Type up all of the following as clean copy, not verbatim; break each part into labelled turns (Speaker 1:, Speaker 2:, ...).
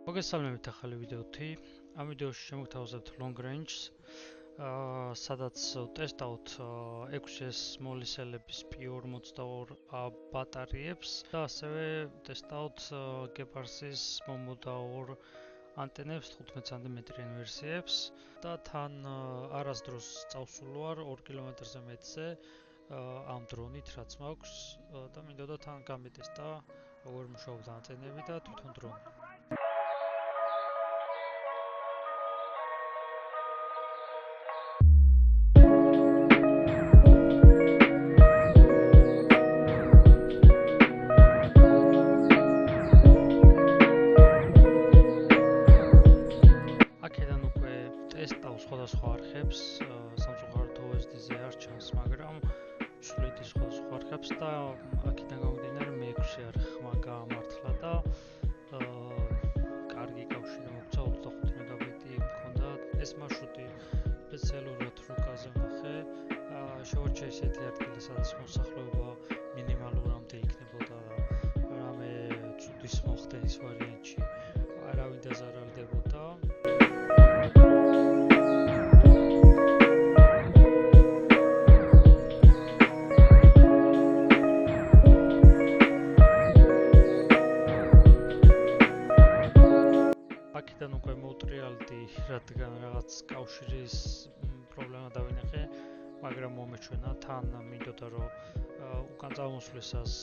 Speaker 1: მოგესალმებით ახალი ვიდეოთი. ამ ვიდეოში შემოგთავაზებთ long range-ს, სადაც ტესტავთ 6S მოლისელების P42 ბატარეებს და ასევე ტესტავთ Gepars-ის მომოდაურ ანტენებს 15 სმ-იან ვერსიებს და თან არასდროს წავსულ ვარ 2 კილომეტრზე მეტზე ამ დრონით, რაც მაქვს და მინდოდა თან გამეტესტა როგორ მუშაობს ანტენები და თვითონ დრონი. აქედან უკვე ტესტავ სხვადასხვა არხებს, სამწუხაროდ OSD-ზე არ ჩანს, მაგრამ ვშლით სხვადასხვა არხებს და აქედან გამომდინარე მე-6 არხმა გაამართლა და კარგი კავშირი მოგცა 25 მეგაბიტი მქონდა ეს მარშრუტი სპეციალურად რუკაზე ვნახე. შევარჩიე ესეთი ადგილი, სადაც მოსახლეობა მინიმალურამდე იქნებოდა და რამე ცუდის მოხდენის ვარიანტში არავინ დაზარალდებოდა. აქედან უკვე მოვტრიალდი, რადგან რაღაც კავშირის პრობლემა დავინახე, მაგრამ მომეჩვენა თან მინდოდა რომ უკან წამოსვლისას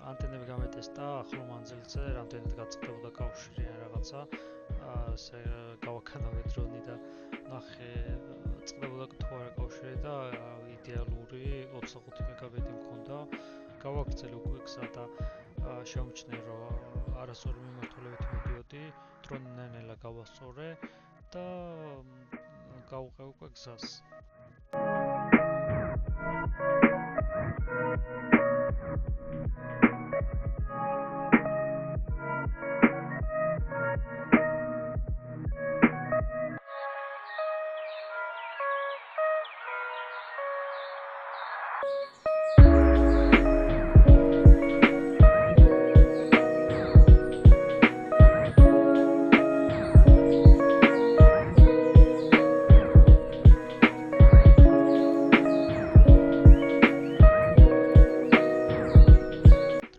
Speaker 1: ანტენები გამეტესტა ახლო მანძილზე, რამდენად გაწყდებოდა კავშირი ან რაღაცა. ასე გავაქანავე დრონი და ნახე წყდებოდა თუ არა კავშირი და იდეალური 25 მეგაბიტი მქონდა. გავაგრძელე უკვე გზა და შემოჩნე რომ არასწორი მიმართულებით მიდიოდი, დრონი ნელ-ნელა გავასწორე და გავუყე უკვე გზას.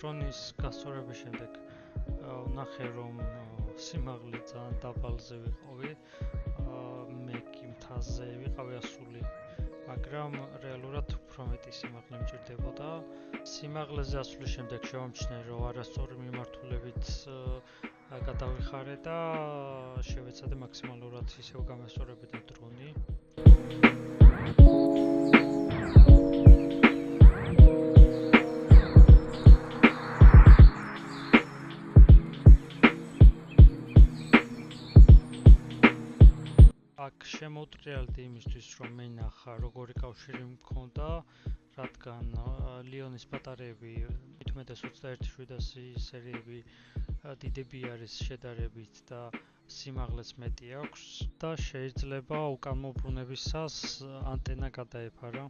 Speaker 1: დრონის გასწორების შემდეგ ვნახე რომ სიმაღლე ძალიან დაბალზე ვიყავი, მე კი მთაზე ვიყავი ასული, მაგრამ რეალურად უფრო მეტი სიმაღლე მჭირდებოდა. სიმაღლეზე ასulis შემდეგ შევამჩნე რომ არასწორი მიმართულებით გადავიხარე და შევეცადე მაქსიმალურად ისევ გამესწორებინა დრონი. აქ შემოვტრიალდი იმისთვის, რომ მენახა როგორი კავშირი მქონდა, რადგან ლიონის ბატარეები 21-700 სერიები დიდები არის შედარებით და სიმაღლეც მეტი აქვს და შეიძლება უკან მოbrunებისას ანტენა გადაეფარა.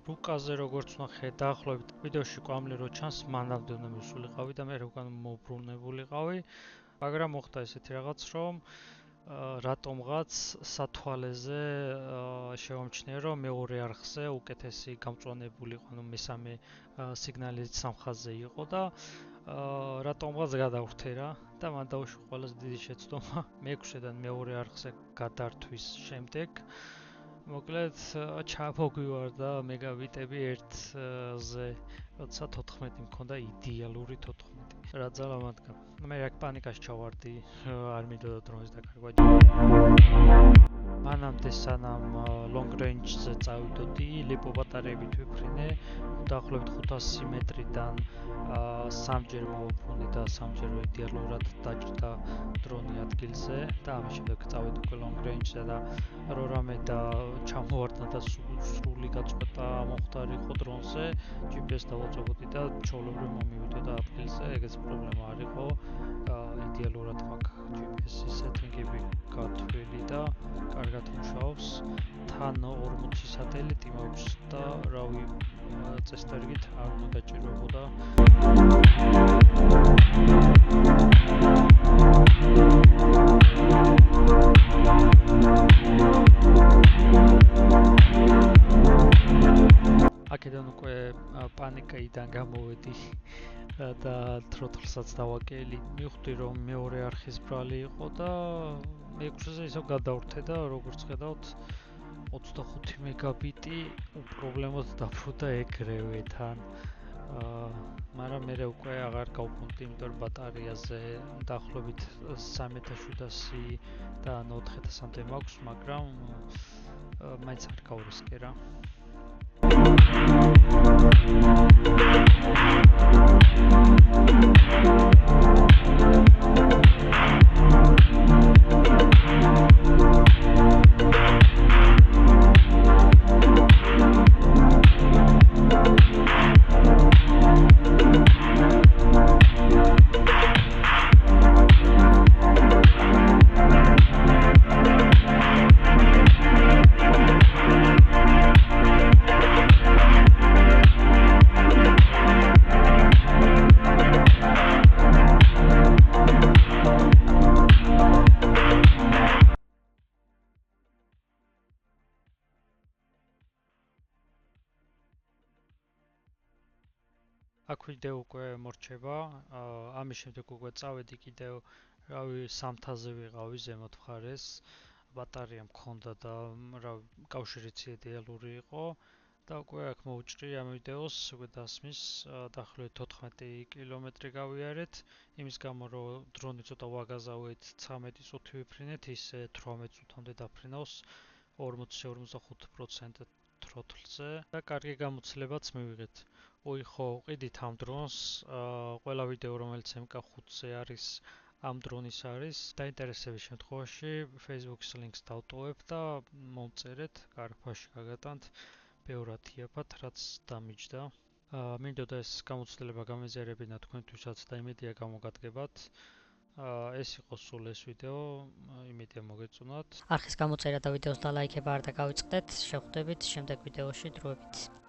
Speaker 1: რუკაზე როგორც ვნახე, დაახლოებით ვიდეოში კვამლი რო ჩანს, მანამდე უნდა მივსულიყავი და მე უკან მოbrunებულიყავი, მაგრამ მოხდა ესეთი რაღაც, რომ რატომღაც სათვალეზე შევამჩნია, რომ მეორე არხზე უკეთესი გამწვანებული იყო, ანუ მესამე სიგნალი სამხრეთზე იყო და რატომღაც გადავხვდე რა და მან დაუშვი ყველაზე დიდი შეცდომა მე-6-დან მეორე არხზე გადართვის შემდეგ. მოკლედ ჩამოგვივარდა მეგაბიტები 1-ზე, როცა 14 მქონდა იდეალური 14. რა ძალა მათგან. მე აქ პანიკაში ჩავარდი, არ მინდოდა დრონის დაკარგვა. მანამდე სანამ long range-ზე წავიდოდი, LiPo ბატარეებით ვიფრინე, დაახლოებით 500 მეტრიდან სამჯერ მოვუბრუნე და სამჯერ იდეალურად დაჭრდა დრონი ადგილზე და ამის შემდეგ წავედი უკვე long range-ზე და რო რამე და ჩამოვარდნა და სრული გაწყვეტა მოხდარიყო დრონზე, GPS დავაწვევოდი და ჩვეულებრივ მომივიდოდა ადგილზე, ეგეც პრობლემა არ იყო. იდეალურად მაქვს GPS-ის სეტინგები გათვლილი და კარგად მუშაობს. თან 40 სატელიტი მაქვს და რავი, წესდერგით არ უნდა გაჭირვებოდა. აქედან უკვე პანიკაიდან გამოვედი და თროთლსაც დავაკელი. მივხვდი რომ მეორე არხის ბრალი იყო და მეექვსეზე ისევ გადავრთე და როგორც ხედავთ 25 მეგაბიტი უპრობლემოდ დაბრუნდა ეგრევე თან. მაგრამ მე უკვე აღარ გავფუნდი, იმიტომ რომ ბატარეაზე დაახლოებით 3700 და 4000-მდე მაქვს, მაგრამ მაინც არ გავრისკე რა. აქ ვიდეო უკვე მორჩება, ამის შემდეგ უკვე წავედი კიდევ, რავი, სამთაზე ვიყავი ზემოთ მხარეს, ბატარეა მქონდა და რავი, კავშირიც იდეალური იყო და უკვე აქ მოვუჭრი ამ ვიდეოს, უკვე დასმის, დაახლოებით 14 კილომეტრი გავიარეთ, იმის გამო რომ დრონი ცოტა ვაგაზავეთ, 13 წუთი ვიფრინეთ, ისე 18 წუთამდე დაფრინავს 40-45% თროთლზე და კარგი გამოცდილებაც მივიღეთ. ხო, ვყიდით ამ დრონს, ყველა ვიდეო რომელიც MK5-ზე არის, ამ დრონის არის. დაინტერესების შემთხვევაში Facebook-ის ლინკს დავტოვებ და მომწერეთ, კარგფაში გაგატანთ, ბევრად იაფად, რაც დამიჯდა. მინდოდა ეს გამოცდილება გამეზიარებინა თქვენთვისაც და იმედია გამოგადგებათ. ეს იყო სულ ეს ვიდეო, იმედია მოგეწონათ.
Speaker 2: არხის გამოწერა და ვიდეოს დალაიქება არ დაგავიწყდეთ, შევხვდებით შემდეგ ვიდეოში დროებით.